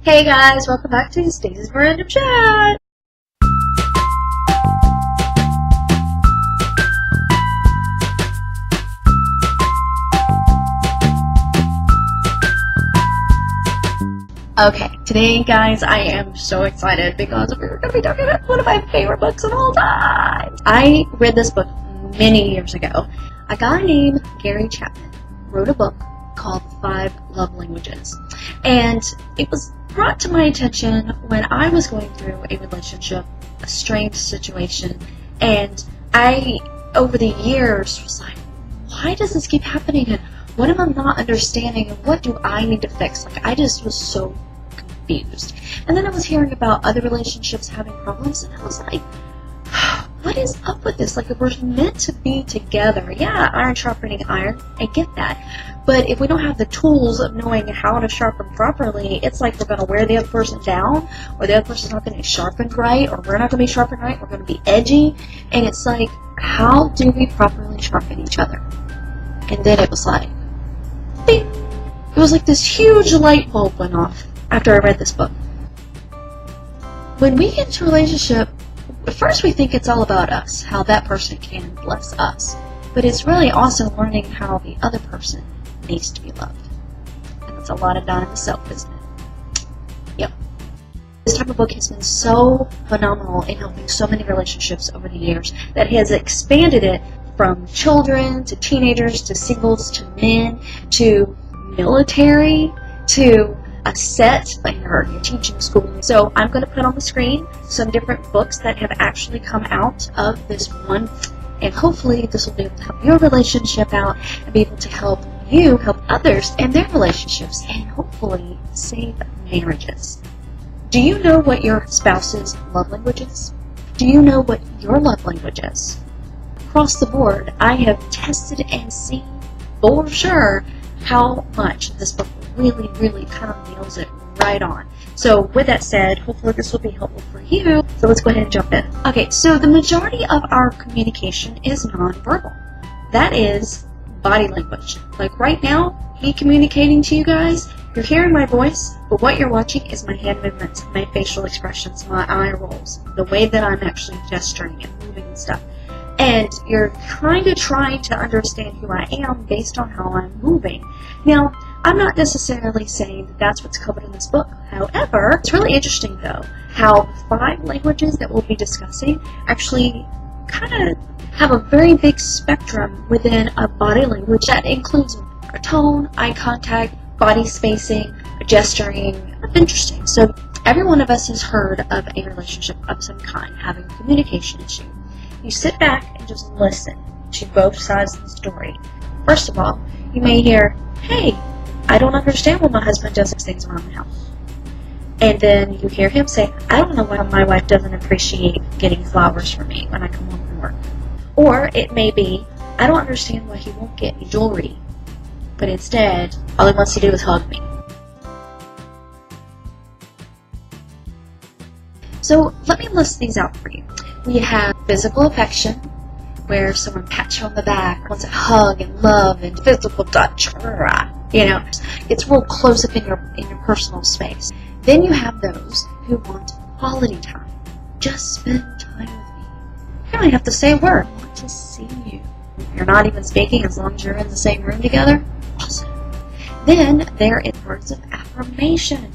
Hey guys, welcome back to Stacey's vRandom Chat! Okay, today guys, I am so excited because we're going to be talking about one of my favorite books of all time! I read this book many years ago. A guy named Gary Chapman wrote a book called 5 Love Languages. And it was brought to my attention when I was going through a relationship, a strange situation, and I, over the years, was like, why does this keep happening? And what am I not understanding? And what do I need to fix? Like, I just was so confused. And then I was hearing about other relationships having problems, and I was like, what is up with this? Like, if we're meant to be together, yeah, iron sharpening iron, I get that. But if we don't have the tools of knowing how to sharpen properly, it's like we're going to wear the other person down, or the other person's not going to be sharpened right, or we're not going to be sharpened right, we're going to be edgy. And it's like, how do we properly sharpen each other? And then it was like, bing! It was like this huge light bulb went off after I read this book. When we get into a relationship, at first we think it's all about us, how that person can bless us. But it's really also learning how the other person needs to be loved. And it's a lot of dying to self, isn't it? Yep. This type of book has been so phenomenal in helping so many relationships over the years that has expanded it from children to teenagers to singles to men to military to a set when you're teaching school. So I'm going to put on the screen some different books that have actually come out of this one, and hopefully this will be able to help your relationship out and be able to help you help others in their relationships and hopefully save marriages. Do you know what your spouse's love language is? Do you know what your love language is? Across the board, I have tested and seen for sure how much this book really kind of nails it right on. So with that said, hopefully this will be helpful for you. So let's go ahead and jump in. Okay, so the majority of our communication is nonverbal. That is body language. Like right now, me communicating to you guys, you're hearing my voice, but what you're watching is my hand movements, my facial expressions, my eye rolls, the way that I'm actually gesturing and moving and stuff. And you're kind of trying to understand who I am based on how I'm moving. Now, I'm not necessarily saying that that's what's covered in this book. However, it's really interesting, though, how 5 languages that we'll be discussing actually kind of have a very big spectrum within a body language that includes a tone, eye contact, body spacing, gesturing. That's interesting. So every one of us has heard of a relationship of some kind having a communication issue. You sit back and just listen to both sides of the story. First of all, you may hear, hey, I don't understand why my husband does these things around the house. And then you hear him say, I don't know why my wife doesn't appreciate getting flowers for me when I come home from work. Or it may be, I don't understand why he won't get me jewelry, but instead, all he wants to do is hug me. So let me list these out for you. We have physical affection, where someone pats you on the back, wants a hug and love and physical touch. You know, it's real close up in your personal space. Then you have those who want quality time. Just spend time with me. You don't even have to say a word. I want to see you. You're not even speaking as long as you're in the same room together. Awesome. Then there is words of affirmation.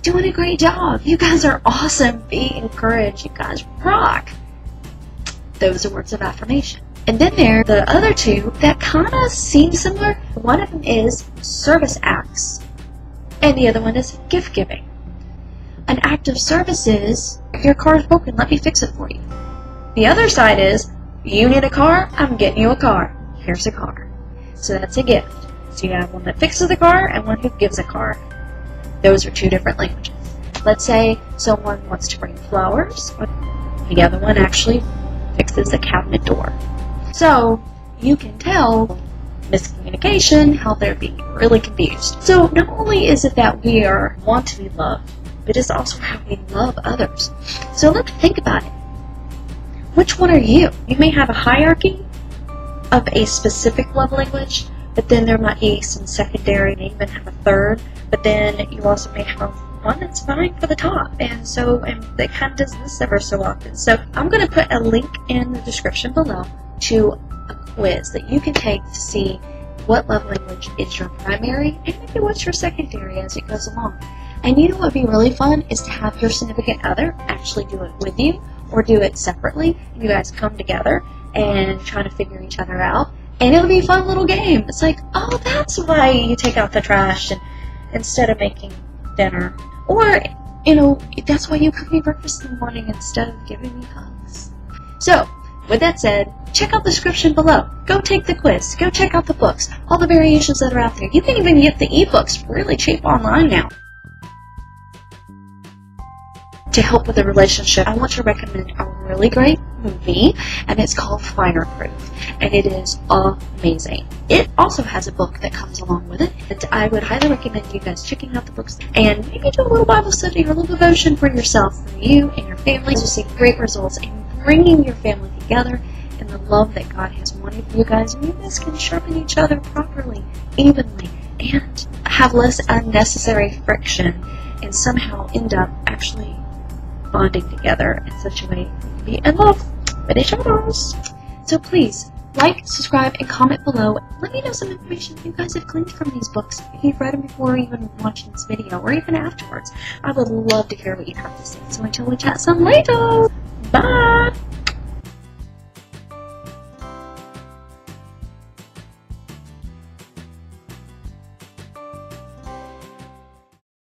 Doing a great job. You guys are awesome. Be encouraged. You guys rock. Those are words of affirmation. And then there are the other two that kind of seem similar. One of them is service acts, and the other one is gift giving. An act of service is, your car is broken, let me fix it for you. The other side is, you need a car, I'm getting you a car. Here's a car. So that's a gift. So you have one that fixes the car and one who gives a car. Those are 2 different languages. Let's say someone wants to bring flowers, the other one actually fixes the cabinet door. So you can tell miscommunication, how they're being really confused. So not only is it that we want to be loved, but it's also how we love others. So let's think about it. Which one are you? You may have a hierarchy of a specific love language, but then there might be some secondary, and even have a third, but then you also may have one that's vying for the top, and that kind of does this ever so often. So I'm going to put a link in the description below to a quiz that you can take to see what love language is your primary and maybe what's your secondary as it goes along. And you know what would be really fun is to have your significant other actually do it with you or do it separately. You guys come together and try to figure each other out. And it'll be a fun little game. It's like, oh, that's why you take out the trash instead of making dinner. Or, that's why you cook me breakfast in the morning instead of giving me hugs. So, with that said, check out the description below. Go take the quiz. Go check out the books. All the variations that are out there. You can even get the ebooks really cheap online now. To help with the relationship, I want to recommend a really great movie, and it's called Fireproof, and it is amazing. It also has a book that comes along with it, and I would highly recommend you guys checking out the books and maybe do a little Bible study or a little devotion for yourself, for you and your family. You'll see great results in bringing your family together in the love that God has wanted for you guys, and you guys can sharpen each other properly, evenly, and have less unnecessary friction, and somehow end up actually bonding together in such a way you can be in love with each other. So please, like, subscribe, and comment below. Let me know some information you guys have gleaned from these books, if you've read them before even watching this video, or even afterwards. I would love to hear what you have to say. So until we chat some later, bye!